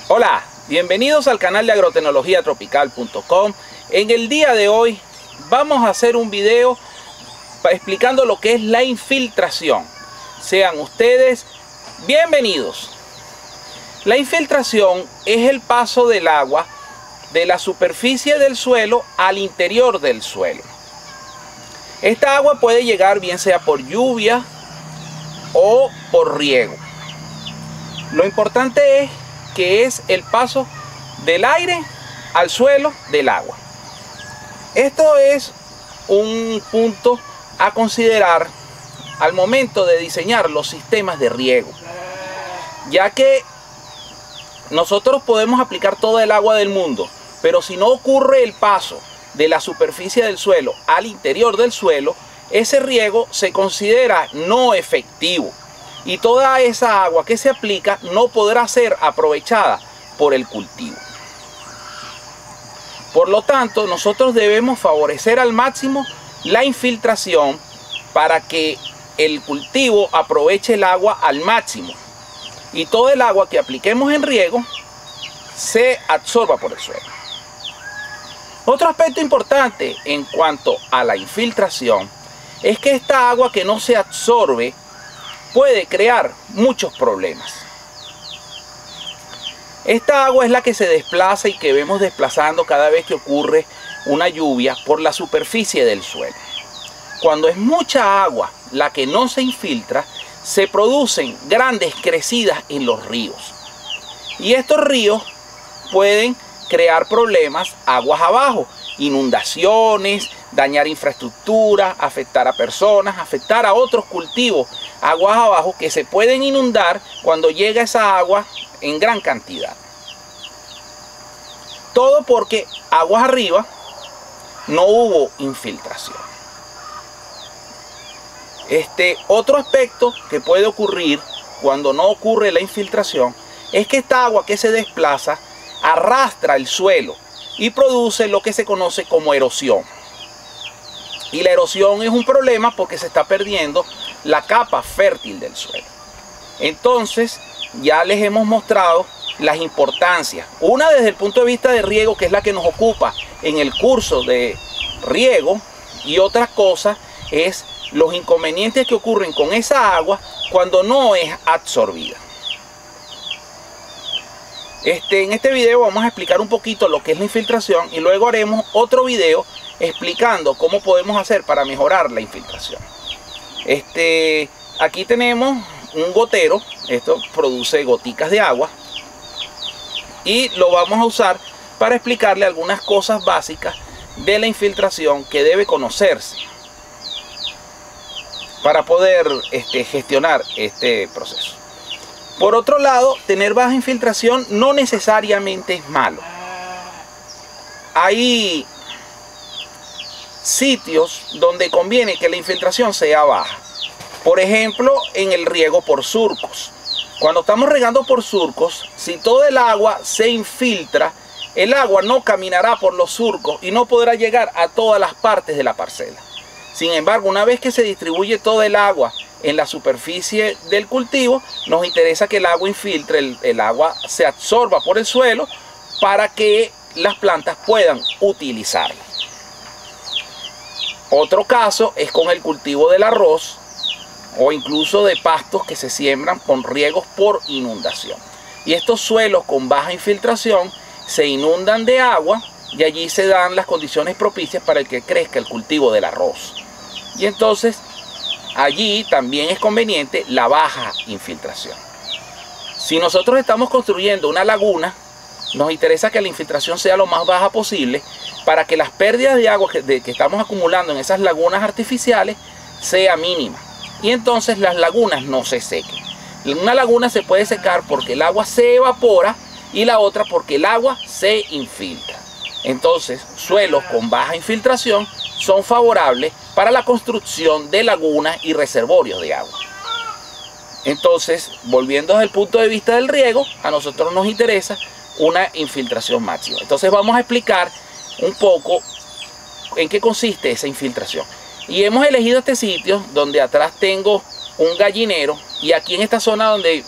Hola, bienvenidos al canal de agrotecnologiatropical.com. En el día de hoy vamos a hacer un video explicando lo que es la infiltración. Sean ustedes bienvenidos. La infiltración es el paso del agua de la superficie del suelo al interior del suelo. Esta agua puede llegar bien sea por lluvia o por riego. Lo importante es que es el paso del aire al suelo del agua. Esto es un punto a considerar al momento de diseñar los sistemas de riego, ya que nosotros podemos aplicar toda el agua del mundo, pero si no ocurre el paso de la superficie del suelo al interior del suelo, ese riego se considera no efectivo. Y toda esa agua que se aplica no podrá ser aprovechada por el cultivo. Por lo tanto, nosotros debemos favorecer al máximo la infiltración para que el cultivo aproveche el agua al máximo. Y todo el agua que apliquemos en riego se absorba por el suelo. Otro aspecto importante en cuanto a la infiltración es que esta agua que no se absorbe puede crear muchos problemas. Esta agua es la que se desplaza y que vemos desplazando cada vez que ocurre una lluvia por la superficie del suelo. Cuando es mucha agua la que no se infiltra, se producen grandes crecidas en los ríos. Y estos ríos pueden crear problemas aguas abajo, inundaciones, dañar infraestructura, afectar a personas, afectar a otros cultivos aguas abajo que se pueden inundar cuando llega esa agua en gran cantidad. Todo porque aguas arriba no hubo infiltración. Otro aspecto que puede ocurrir cuando no ocurre la infiltración es que esta agua que se desplaza arrastra el suelo y produce lo que se conoce como erosión. Y la erosión es un problema porque se está perdiendo la capa fértil del suelo. Entonces, ya les hemos mostrado las importancias. Una desde el punto de vista de riego, que es la que nos ocupa en el curso de riego, y otra cosa es los inconvenientes que ocurren con esa agua cuando no es absorbida. En este video vamos a explicar un poquito lo que es la infiltración y luego haremos otro video explicando cómo podemos hacer para mejorar la infiltración. Aquí tenemos un gotero, esto produce goticas de agua y lo vamos a usar para explicarle algunas cosas básicas de la infiltración que debe conocerse para poder gestionar este proceso. Por otro lado, tener baja infiltración no necesariamente es malo. Hay sitios donde conviene que la infiltración sea baja. Por ejemplo, en el riego por surcos. Cuando estamos regando por surcos, si todo el agua se infiltra, el agua no caminará por los surcos y no podrá llegar a todas las partes de la parcela. Sin embargo, una vez que se distribuye todo el agua en la superficie del cultivo, nos interesa que el agua infiltre, el agua se absorba por el suelo para que las plantas puedan utilizarla. Otro caso es con el cultivo del arroz o incluso de pastos que se siembran con riegos por inundación. Y estos suelos con baja infiltración se inundan de agua y allí se dan las condiciones propicias para que crezca el cultivo del arroz. Y entonces allí también es conveniente la baja infiltración. Si nosotros estamos construyendo una laguna, nos interesa que la infiltración sea lo más baja posible para que las pérdidas de agua que estamos acumulando en esas lagunas artificiales sea mínima. Y entonces las lagunas no se sequen. Una laguna se puede secar porque el agua se evapora y la otra porque el agua se infiltra. Entonces, suelos con baja infiltración son favorables para la construcción de lagunas y reservorios de agua. Entonces, volviendo desde el punto de vista del riego, a nosotros nos interesa una infiltración máxima. Entonces vamos a explicar un poco en qué consiste esa infiltración. Y hemos elegido este sitio donde atrás tengo un gallinero y aquí en esta zona donde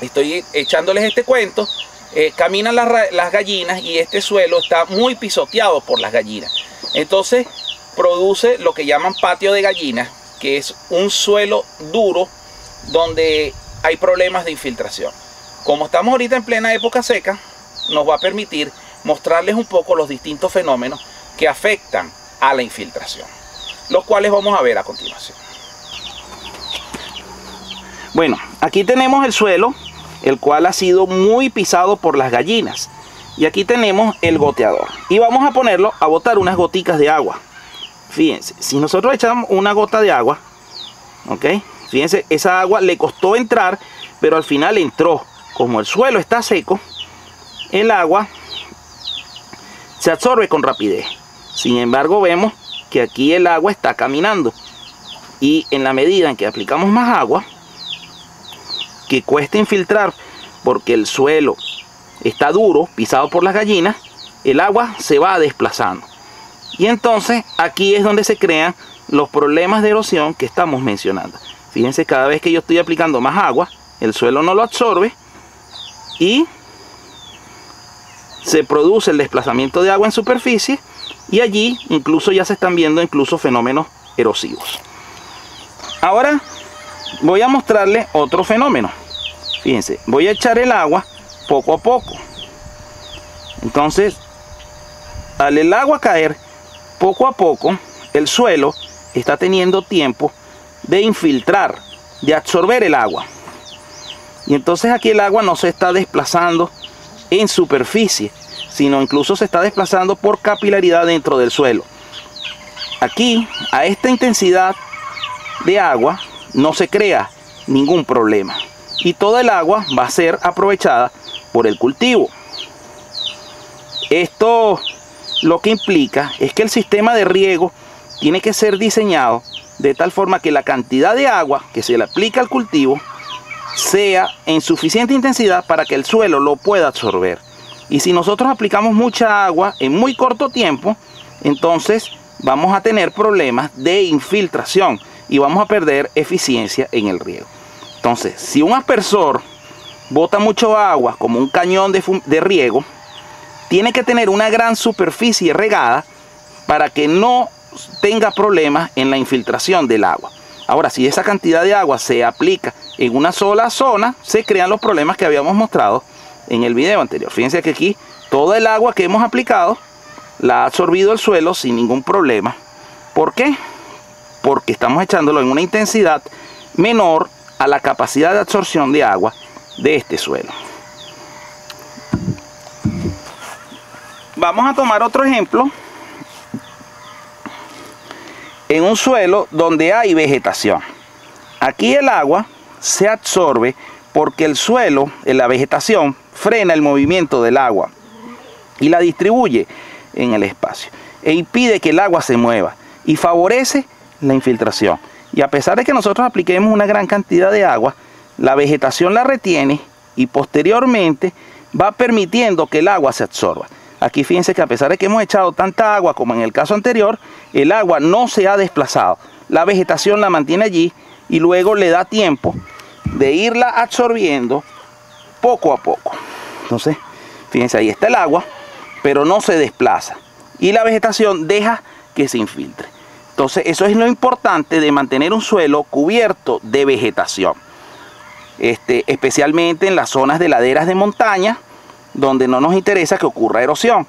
estoy echándoles este cuento, caminan las gallinas y este suelo está muy pisoteado por las gallinas. Entonces produce lo que llaman patio de gallinas, que es un suelo duro donde hay problemas de infiltración. Como estamos ahorita en plena época seca, nos va a permitir mostrarles un poco los distintos fenómenos que afectan a la infiltración, los cuales vamos a ver a continuación. Bueno, aquí tenemos el suelo, el cual ha sido muy pisado por las gallinas. Y aquí tenemos el goteador. Y vamos a ponerlo a botar unas goticas de agua. Fíjense, si nosotros echamos una gota de agua, ¿ok? Fíjense, esa agua le costó entrar, pero al final entró. Como el suelo está seco, el agua se absorbe con rapidez. Sin embargo, vemos que aquí el agua está caminando. Y en la medida en que aplicamos más agua, que cuesta infiltrar porque el suelo está duro, pisado por las gallinas, el agua se va desplazando. Y entonces aquí es donde se crean los problemas de erosión que estamos mencionando. Fíjense, cada vez que yo estoy aplicando más agua, el suelo no lo absorbe y se produce el desplazamiento de agua en superficie, y allí incluso ya se están viendo incluso fenómenos erosivos. Ahora voy a mostrarles otro fenómeno. Fíjense, voy a echar el agua poco a poco. Entonces, al el agua caer poco a poco, el suelo está teniendo tiempo de infiltrar, de absorber el agua. Y entonces aquí el agua no se está desplazando en superficie, sino incluso se está desplazando por capilaridad dentro del suelo. Aquí, a esta intensidad de agua, no se crea ningún problema. Y toda el agua va a ser aprovechada por el cultivo. Esto lo que implica es que el sistema de riego tiene que ser diseñado de tal forma que la cantidad de agua que se le aplica al cultivo sea en suficiente intensidad para que el suelo lo pueda absorber. Y si nosotros aplicamos mucha agua en muy corto tiempo, entonces vamos a tener problemas de infiltración y vamos a perder eficiencia en el riego. Entonces, si un aspersor bota mucho agua como un cañón de riego, tiene que tener una gran superficie regada para que no tenga problemas en la infiltración del agua. Ahora, si esa cantidad de agua se aplica en una sola zona, se crean los problemas que habíamos mostrado en el video anterior. Fíjense que aquí todo el agua que hemos aplicado la ha absorbido el suelo sin ningún problema. ¿Por qué? Porque estamos echándolo en una intensidad menor a la capacidad de absorción de agua de este suelo. Vamos a tomar otro ejemplo en un suelo donde hay vegetación. Aquí el agua se absorbe porque el suelo, en la vegetación, frena el movimiento del agua y la distribuye en el espacio e impide que el agua se mueva y favorece la infiltración. Y a pesar de que nosotros apliquemos una gran cantidad de agua, la vegetación la retiene y posteriormente va permitiendo que el agua se absorba. Aquí fíjense que a pesar de que hemos echado tanta agua como en el caso anterior, el agua no se ha desplazado. La vegetación la mantiene allí y luego le da tiempo de irla absorbiendo poco a poco. Entonces, fíjense, ahí está el agua, pero no se desplaza. Y la vegetación deja que se infiltre. Entonces, eso es lo importante de mantener un suelo cubierto de vegetación. Especialmente en las zonas de laderas de montaña, donde no nos interesa que ocurra erosión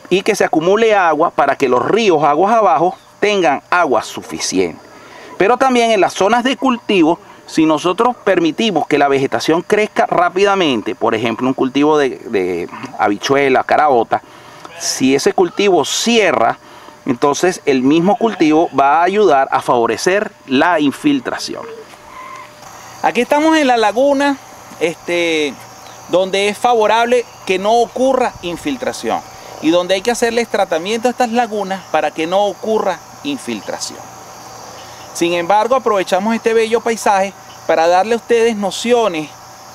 y que se acumule agua para que los ríos aguas abajo tengan agua suficiente. Pero también en las zonas de cultivo, si nosotros permitimos que la vegetación crezca rápidamente, por ejemplo un cultivo de habichuela, caraota, si ese cultivo cierra, entonces el mismo cultivo va a ayudar a favorecer la infiltración. Aquí estamos en la laguna, donde es favorable que no ocurra infiltración y donde hay que hacerles tratamiento a estas lagunas para que no ocurra infiltración. Sin embargo, aprovechamos este bello paisaje para darle a ustedes nociones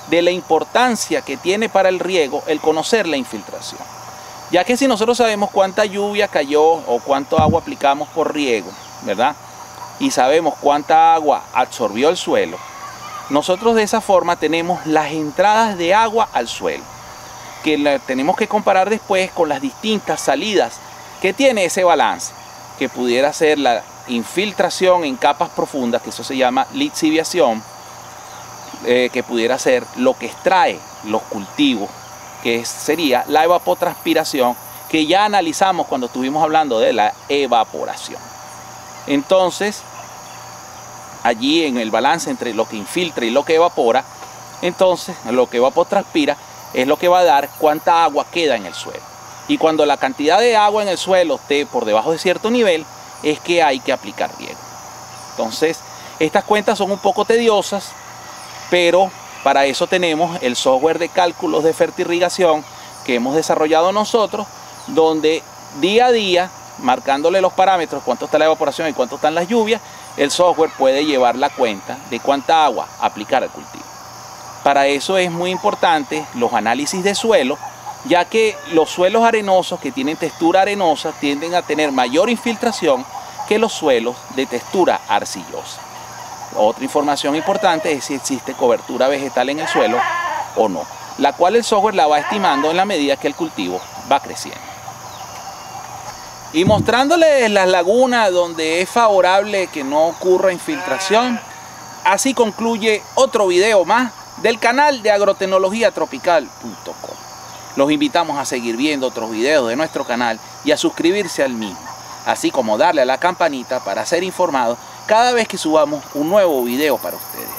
de la importancia que tiene para el riego el conocer la infiltración. Ya que si nosotros sabemos cuánta lluvia cayó o cuánto agua aplicamos por riego, ¿verdad? Y sabemos cuánta agua absorbió el suelo, nosotros de esa forma tenemos las entradas de agua al suelo, que tenemos que comparar después con las distintas salidas que tiene ese balance, que pudiera ser la infiltración en capas profundas, que eso se llama lixiviación, que pudiera ser lo que extrae los cultivos, que sería la evapotranspiración, que ya analizamos cuando estuvimos hablando de la evaporación. Entonces, allí en el balance entre lo que infiltra y lo que evapora, entonces lo que evapotranspira es lo que va a dar cuánta agua queda en el suelo. Y cuando la cantidad de agua en el suelo esté por debajo de cierto nivel, es que hay que aplicar riego. Entonces, estas cuentas son un poco tediosas, pero para eso tenemos el software de cálculos de fertirrigación que hemos desarrollado nosotros, donde día a día, marcándole los parámetros, cuánto está la evaporación y cuánto están las lluvias, el software puede llevar la cuenta de cuánta agua aplicar al cultivo. Para eso es muy importante los análisis de suelo, ya que los suelos arenosos que tienen textura arenosa tienden a tener mayor infiltración que los suelos de textura arcillosa. Otra información importante es si existe cobertura vegetal en el suelo o no, la cual el software la va estimando en la medida que el cultivo va creciendo. Y mostrándoles las lagunas donde es favorable que no ocurra infiltración, así concluye otro video más del canal de agrotecnologiatropical.com. Los invitamos a seguir viendo otros videos de nuestro canal y a suscribirse al mismo, así como darle a la campanita para ser informados cada vez que subamos un nuevo video para ustedes.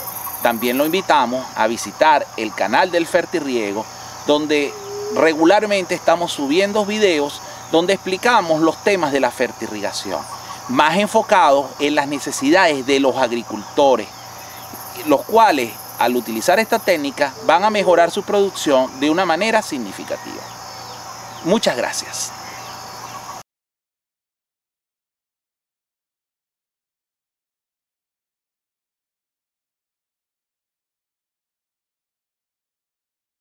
También lo invitamos a visitar el canal del Fertirriego, donde regularmente estamos subiendo videos donde explicamos los temas de la fertirrigación, más enfocados en las necesidades de los agricultores, los cuales al utilizar esta técnica van a mejorar su producción de una manera significativa. Muchas gracias.